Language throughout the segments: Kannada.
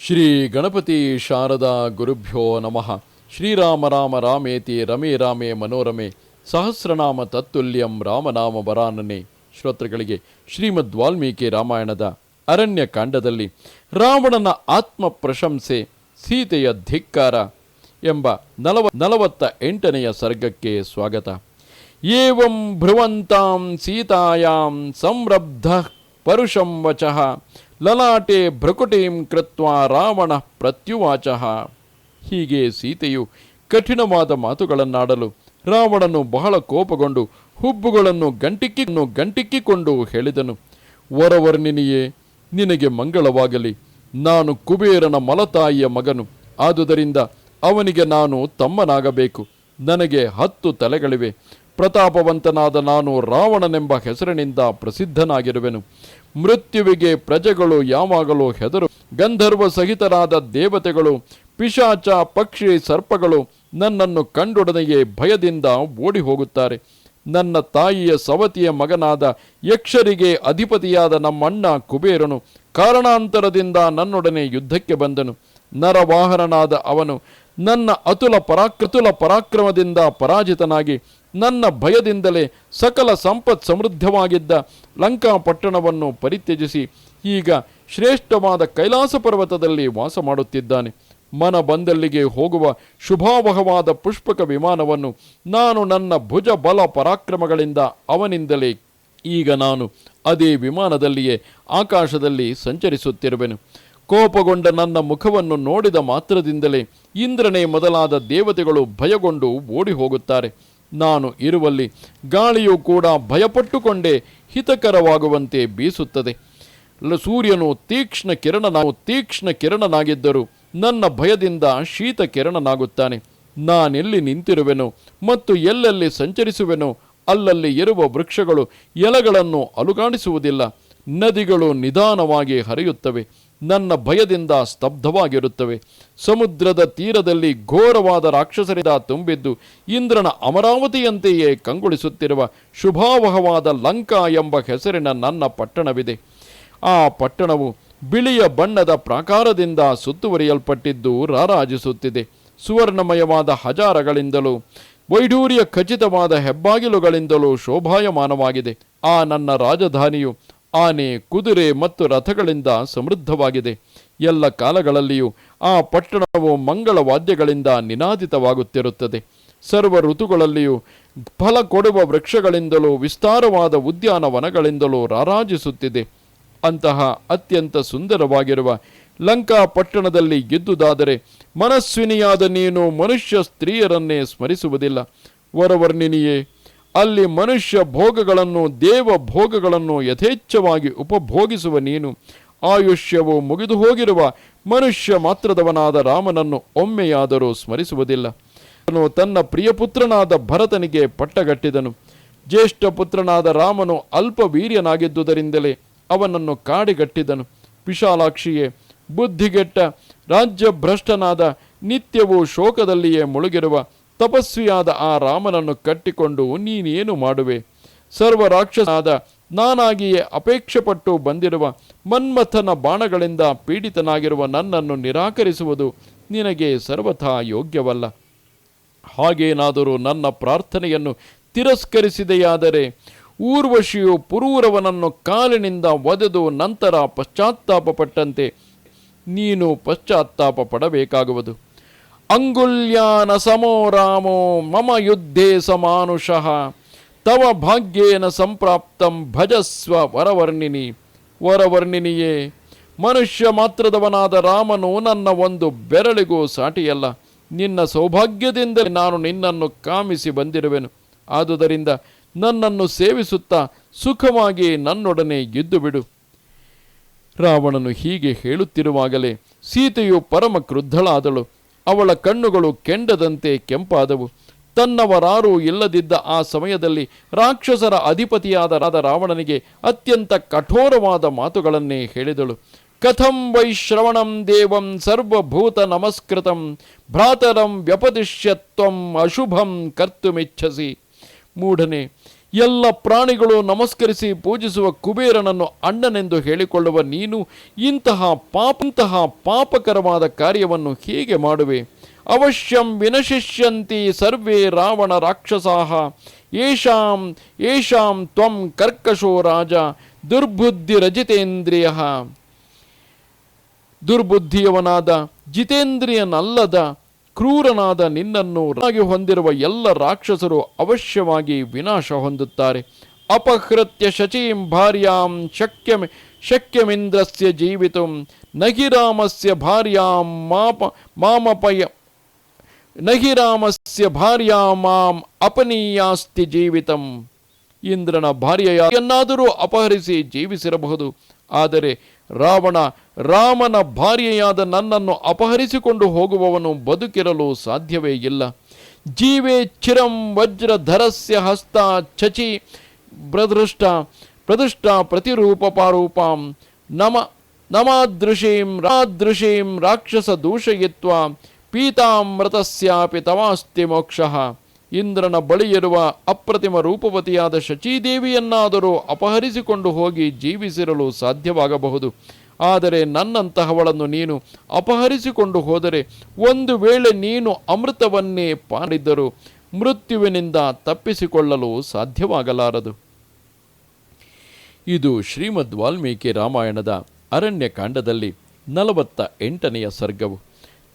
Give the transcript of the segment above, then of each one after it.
ಶ್ರೀ ಗಣಪತಿ ಶಾರದಾ ಗುರುಭ್ಯೋ ನಮಃ. ಶ್ರೀರಾಮ ರಾಮ ರಾಮೇತಿ ರಮೇ ರಾಮೇ ಮನೋರಮೆ ಸಹಸ್ರನಾಮ ತತ್ತುಲ್ಯಂ ರಾಮನಾಮ ವರಾನನೆ. ಶ್ರೋತೃಗಳಿಗೆ ಶ್ರೀಮದ್ ವಾಲ್ಮೀಕಿ ರಾಮಾಯಣದ ಅರಣ್ಯ ಕಾಂಡದಲ್ಲಿ ರಾವಣನ ಆತ್ಮ ಪ್ರಶಂಸೆ, ಸೀತೆಯ ಧಿಕ್ಕಾರ ಎಂಬ 48ನೆಯ ಸರ್ಗಕ್ಕೆ ಸ್ವಾಗತ. ಏವಂ ಭ್ರುವಂತಾಂ ಸೀತಾಯಾಂ ಸಂರಬ್ಧ ಪರುಷಂ ವಚಃ ಲಲಾಟೆ ಭ್ರಕುಟೀಂ ಕೃತ್ವಾ ರಾವಣ ಪ್ರತ್ಯುವಾಚಃ. ಹೀಗೆ ಸೀತೆಯು ಕಠಿಣವಾದ ಮಾತುಗಳನ್ನಾಡಲು ರಾವಣನು ಬಹಳ ಕೋಪಗೊಂಡು ಹುಬ್ಬುಗಳನ್ನು ಗಂಟಿಕ್ಕಿಕೊಂಡು ಹೇಳಿದನು. ವರವರ್ಣಿನಿಯೇ, ನಿನಗೆ ಮಂಗಳವಾಗಲಿ. ನಾನು ಕುಬೇರನ ಮಲತಾಯಿಯ ಮಗನು. ಆದುದರಿಂದ ಅವನಿಗೆ ನಾನು ತಮ್ಮನಾಗಬೇಕು. ನನಗೆ 10 ತಲೆಗಳಿವೆ. ಪ್ರತಾಪವಂತನಾದ ನಾನು ರಾವಣನೆಂಬ ಹೆಸರಿನಿಂದ ಪ್ರಸಿದ್ಧನಾಗಿರುವೆನು. ಮೃತ್ಯುವಿಗೆ ಪ್ರಜೆಗಳು ಯಾವಾಗಲೂ ಹೆದರು. ಗಂಧರ್ವ ಸಹಿತರಾದ ದೇವತೆಗಳು, ಪಿಶಾಚ, ಪಕ್ಷಿ, ಸರ್ಪಗಳು ನನ್ನನ್ನು ಕಂಡೊಡನೆಯೇ ಭಯದಿಂದ ಓಡಿ ಹೋಗುತ್ತಾರೆ. ನನ್ನ ತಾಯಿಯ ಸವತಿಯ ಮಗನಾದ ಯಕ್ಷರಿಗೆ ಅಧಿಪತಿಯಾದ ನಮ್ಮಣ್ಣ ಕುಬೇರನು ಕಾರಣಾಂತರದಿಂದ ನನ್ನೊಡನೆ ಯುದ್ಧಕ್ಕೆ ಬಂದನು. ನರವಾಹನನಾದ ಅವನು ನನ್ನ ಅತುಲ ಪರಾಕ್ರಮದಿಂದ ಪರಾಜಿತನಾಗಿ ನನ್ನ ಭಯದಿಂದಲೇ ಸಕಲ ಸಂಪತ್ ಸಮೃದ್ಧವಾಗಿದ್ದ ಲಂಕಾಪಟ್ಟಣವನ್ನು ಪರಿತ್ಯಜಿಸಿ ಈಗ ಶ್ರೇಷ್ಠವಾದ ಕೈಲಾಸ ಪರ್ವತದಲ್ಲಿ ವಾಸ ಮಾಡುತ್ತಿದ್ದಾನೆ. ಮನ ಬಂದಲ್ಲಿಗೆ ಹೋಗುವ ಶುಭಾವಹವಾದ ಪುಷ್ಪಕ ವಿಮಾನವನ್ನು ನಾನು ನನ್ನ ಭುಜ ಬಲ ಪರಾಕ್ರಮಗಳಿಂದ ಅವನಿಂದಲೇ ಈಗ ನಾನು ಅದೇ ವಿಮಾನದಲ್ಲಿಯೇ ಆಕಾಶದಲ್ಲಿ ಸಂಚರಿಸುತ್ತಿರುವೆನು. ಕೋಪಗೊಂಡ ನನ್ನ ಮುಖವನ್ನು ನೋಡಿದ ಮಾತ್ರದಿಂದಲೇ ಇಂದ್ರನೇ ಮೊದಲಾದ ದೇವತೆಗಳು ಭಯಗೊಂಡು ಓಡಿ ಹೋಗುತ್ತಾರೆ. ನಾನು ಇರುವಲ್ಲಿ ಗಾಳಿಯೂ ಕೂಡ ಭಯಪಟ್ಟುಕೊಂಡೇ ಹಿತಕರವಾಗುವಂತೆ ಬೀಸುತ್ತದೆ. ಸೂರ್ಯನು ತೀಕ್ಷ್ಣ ಕಿರಣನಾಗಿದ್ದರೂ ನನ್ನ ಭಯದಿಂದ ಶೀತ ಕಿರಣನಾಗುತ್ತಾನೆ. ನಾನೆಲ್ಲಿ ನಿಂತಿರುವೆನೋ ಮತ್ತು ಎಲ್ಲೆಲ್ಲಿ ಸಂಚರಿಸುವೆನೋ ಅಲ್ಲಲ್ಲಿ ಇರುವ ವೃಕ್ಷಗಳು ಎಲೆಗಳನ್ನು ಅಲುಗಾಡಿಸುವುದಿಲ್ಲ. ನದಿಗಳು ನಿಧಾನವಾಗಿ ಹರಿಯುತ್ತವೆ. ನನ್ನ ಭಯದಿಂದ ಸ್ತಬ್ಧವಾಗಿರುತ್ತವೆ. ಸಮುದ್ರದ ತೀರದಲ್ಲಿ ಘೋರವಾದ ರಾಕ್ಷಸರಿಂದ ತುಂಬಿದ್ದು ಇಂದ್ರನ ಅಮರಾವತಿಯಂತೆಯೇ ಕಂಗೊಳಿಸುತ್ತಿರುವ ಶುಭಾವಹವಾದ ಲಂಕಾ ಎಂಬ ಹೆಸರಿನ ನನ್ನ ಪಟ್ಟಣವಿದೆ. ಆ ಪಟ್ಟಣವು ಬಿಳಿಯ ಬಣ್ಣದ ಪ್ರಾಕಾರದಿಂದ ಸುತ್ತುವರಿಯಲ್ಪಟ್ಟಿದ್ದು ರಾರಾಜಿಸುತ್ತಿದೆ. ಸುವರ್ಣಮಯವಾದ ಹಜಾರಗಳಿಂದಲೂ ವೈಢೂರ್ಯ ಖಚಿತವಾದ ಹೆಬ್ಬಾಗಿಲುಗಳಿಂದಲೂ ಶೋಭಾಯಮಾನವಾಗಿದೆ. ಆ ನನ್ನ ರಾಜಧಾನಿಯು ಆನೆ, ಕುದುರೆ ಮತ್ತು ರಥಗಳಿಂದ ಸಮೃದ್ಧವಾಗಿದೆ. ಎಲ್ಲ ಕಾಲಗಳಲ್ಲಿಯೂ ಆ ಪಟ್ಟಣವು ಮಂಗಳವಾದ್ಯಗಳಿಂದ ನಿನಾದಿತವಾಗುತ್ತಿರುತ್ತದೆ. ಸರ್ವ ಋತುಗಳಲ್ಲಿಯೂ ಫಲ ಕೊಡುವ ವೃಕ್ಷಗಳಿಂದಲೂ ವಿಸ್ತಾರವಾದ ಉದ್ಯಾನವನಗಳಿಂದಲೂ ರಾರಾಜಿಸುತ್ತಿದೆ. ಅಂತಹ ಅತ್ಯಂತ ಸುಂದರವಾಗಿರುವ ಲಂಕಾ ಪಟ್ಟಣದಲ್ಲಿ ಗೆದ್ದುದಾದರೆ ಮನಸ್ವಿನಿಯಾದ ನೀನು ಮನುಷ್ಯ ಸ್ತ್ರೀಯರನ್ನೇ ಸ್ಮರಿಸುವುದಿಲ್ಲ. ವರವರ್ಣಿನಿಯೇ, ಅಲ್ಲಿ ಮನುಷ್ಯ ಭೋಗಗಳನ್ನು, ದೇವ ಭೋಗಗಳನ್ನು ಯಥೇಚ್ಛವಾಗಿ ಉಪಭೋಗಿಸುವ ನೀನು ಆಯುಷ್ಯವು ಮುಗಿದು ಹೋಗಿರುವ ಮನುಷ್ಯ ಮಾತ್ರದವನಾದ ರಾಮನನ್ನು ಒಮ್ಮೆಯಾದರೂ ಸ್ಮರಿಸುವುದಿಲ್ಲ. ಅವನು ತನ್ನ ಪ್ರಿಯಪುತ್ರನಾದ ಭರತನಿಗೆ ಪಟ್ಟಗಟ್ಟಿದನು. ಜ್ಯೇಷ್ಠ ಪುತ್ರನಾದ ರಾಮನು ಅಲ್ಪ ವೀರ್ಯನಾಗಿದ್ದುದರಿಂದಲೇ ಅವನನ್ನು ಕಾಡಿಗಟ್ಟಿದನು. ವಿಶಾಲಾಕ್ಷಿಯೇ, ಬುದ್ಧಿಗೆಟ್ಟ ರಾಜ್ಯಭ್ರಷ್ಟನಾದ ನಿತ್ಯವೂ ಶೋಕದಲ್ಲಿಯೇ ಮುಳುಗಿರುವ ತಪಸ್ವಿಯಾದ ಆ ರಾಮನನ್ನು ಕಟ್ಟಿಕೊಂಡು ನೀನೇನು ಮಾಡುವೆ? ಸರ್ವ ರಾಕ್ಷಸನಾದ ನಾನಾಗಿಯೇ ಅಪೇಕ್ಷೆಪಟ್ಟು ಬಂದಿರುವ ಮನ್ಮಥನ ಬಾಣಗಳಿಂದ ಪೀಡಿತನಾಗಿರುವ ನನ್ನನ್ನು ನಿರಾಕರಿಸುವುದು ನಿನಗೆ ಸರ್ವಥಾ ಯೋಗ್ಯವಲ್ಲ. ಹಾಗೇನಾದರೂ ನನ್ನ ಪ್ರಾರ್ಥನೆಯನ್ನು ತಿರಸ್ಕರಿಸಿದೆಯಾದರೆ ಊರ್ವಶಿಯು ಪುರೂರವನನ್ನು ಕಾಲಿನಿಂದ ಒದೆದು ನಂತರ ಪಶ್ಚಾತ್ತಾಪಪಟ್ಟಂತೆ ನೀನು ಪಶ್ಚಾತ್ತಾಪ ಪಡಬೇಕಾಗುವುದು. ಅಂಗುಲ್ಯಾನ ಸಮೋ ರಾಮೋ ಮಮ ಯುದ್ಧೇ ಸಮಾನುಷಃ ತವ ಭಾಗ್ಯೇನ ಸಂಪ್ರಾಪ್ತಂ ಭಜಸ್ವ ವರವರ್ಣಿನಿ. ವರವರ್ಣಿನಿಯೇ, ಮನುಷ್ಯ ಮಾತ್ರದವನಾದ ರಾಮನು ನನ್ನ ಒಂದು ಬೆರಳಿಗೂ ಸಾಟಿಯಲ್ಲ. ನಿನ್ನ ಸೌಭಾಗ್ಯದಿಂದ ನಾನು ನಿನ್ನನ್ನು ಕಾಮಿಸಿ ಬಂದಿರುವೆನು. ಆದುದರಿಂದ ನನ್ನನ್ನು ಸೇವಿಸುತ್ತಾ ಸುಖವಾಗಿ ನನ್ನೊಡನೆ ಇದ್ದು ಬಿಡು. ರಾವಣನು ಹೀಗೆ ಹೇಳುತ್ತಿರುವಾಗಲೇ ಸೀತೆಯು ಪರಮ ಕ್ರುದ್ಧಳಾದಳು. ಅವಳ ಕಣ್ಣುಗಳು ಕೆಂಡದಂತೆ ಕೆಂಪಾದವು. ತನ್ನವರಾರೂ ಇಲ್ಲದಿದ್ದ ಆ ಸಮಯದಲ್ಲಿ ರಾಕ್ಷಸರ ಅಧಿಪತಿಯಾದ ರಾವಣನಿಗೆ ಅತ್ಯಂತ ಕಠೋರವಾದ ಮಾತುಗಳನ್ನೇ ಹೇಳಿದಳು. ಕಥಂ ವೈಶ್ರವಣಂ ದೇವಂ ಸರ್ವಭೂತ ನಮಸ್ಕೃತಂ ಭ್ರಾತರಂ ವ್ಯಪದಿಶ್ಯತ್ವಂ ಅಶುಭಂ ಕರ್ತುಮಿಚ್ಛಸಿ. ಮೂಢನೆ, ಎಲ್ಲ ಪ್ರಾಣಿಗಳು ನಮಸ್ಕರಿಸಿ ಪೂಜಿಸುವ ಕುಬೇರನನ್ನು ಅಣ್ಣನೆಂದು ಹೇಳಿಕೊಳ್ಳುವ ನೀನು ಇಂತಹ ಪಾಪಕರವಾದ ಕಾರ್ಯವನ್ನು ಹೇಗೆ ಮಾಡುವೆ? ಅವಶ್ಯಂ ವಿನಶಿಷ್ಯಂತಿ ಸರ್ವೇ ರಾವಣ ರಾಕ್ಷಸಾಃ ಯೇಷಾಂ ತ್ವಂ ಕರ್ಕಶೋ ರಾಜ ದುರ್ಬುದ್ಧಿರಜಿತೇಂದ್ರಿಯಃ. ದುರ್ಬುದ್ಧಿಯವನಾದ ಜಿತೇಂದ್ರಿಯನಲ್ಲದ ಕ್ರೂರನಾದ ನಿನ್ನನ್ನು ಹೊಂದಿರುವ ಎಲ್ಲ ರಾಕ್ಷಸರು ಅವಶ್ಯವಾಗಿ ವಿನಾಶ ಹೊಂದುತ್ತಾರೆ. ಅಪಹೃತ್ಯ ಶಚೀಂ ಭಾರ್ಯಾಂ ಶಕ್ಯಮಿಂದ್ರಸ್ಯ ಜೀವಿತುಂ ನಹಿ ರಾಮಸ್ಯ ಭಾರ್ಯಾಂ ಮಾಂ ಅಪನೀಯಾಸ್ತಿ ಜೀವಿತಂ. ಇಂದ್ರನ ಭಾರ್ಯೆಯನ್ನಾದರೂ ಅಪಹರಿಸಿ ಜೀವಿಸಿರಬಹುದು, ಆದರೆ ರಾಮನ ಭಾರ್ಯೆಯಾದ ನನ್ನನ್ನು ಅಪಹರಿಸಿಕೊಂಡು ಹೋಗುವವನು ಬದುಕಿರಲು ಸಾಧ್ಯವೇ ಇಲ್ಲ. ಜೀವೇ ಚಿರಂ ವಜ್ರಧರಸ್ಯ ಹಸ್ತ ಚಚಿ ಪ್ರದೃಷ್ಟ ಪ್ರತಿರೂಪಪಾರೂಪಾಂ ನಮಾದೃಶೀಂ ರಾಕ್ಷಸ ದೂಷಯಿತ್ವ ಪೀತಾಮೃತಸ್ಯಾಪಿ ತವಾಸ್ತಿ ಮೋಕ್ಷಃ. ಇಂದ್ರನ ಬಳಿಯಿರುವ ಅಪ್ರತಿಮ ರೂಪವತಿಯಾದ ಶಚೀದೇವಿಯನ್ನಾದರೂ ಅಪಹರಿಸಿಕೊಂಡು ಹೋಗಿ ಜೀವಿಸಿರಲು ಸಾಧ್ಯವಾಗಬಹುದು, ಆದರೆ ನನ್ನಂತಹವಳನ್ನು ನೀನು ಅಪಹರಿಸಿಕೊಂಡು ಹೋದರೆ ಒಂದು ವೇಳೆ ನೀನು ಅಮೃತವನ್ನೇ ಪಾಡಿದ್ದರೂ ಮೃತ್ಯುವಿನಿಂದ ತಪ್ಪಿಸಿಕೊಳ್ಳಲು ಸಾಧ್ಯವಾಗಲಾರದು. ಇದು ಶ್ರೀಮದ್ ವಾಲ್ಮೀಕಿ ರಾಮಾಯಣದ ಅರಣ್ಯಕಾಂಡದಲ್ಲಿ 48ನೆಯ ಸರ್ಗವು.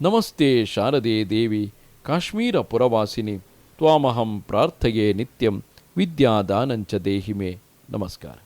ನಮಸ್ತೆ ಶಾರದೆ ದೇವಿ ಕಾಶ್ಮೀರ ಪುರವಾಸಿನಿ ತ್ವಾಮಹಂ ಪ್ರಾರ್ಥಯೇ ನಿತ್ಯಂ ವಿದ್ಯಾದಾನಂಚ ದೇಹಿಮೆ. ನಮಸ್ಕಾರ.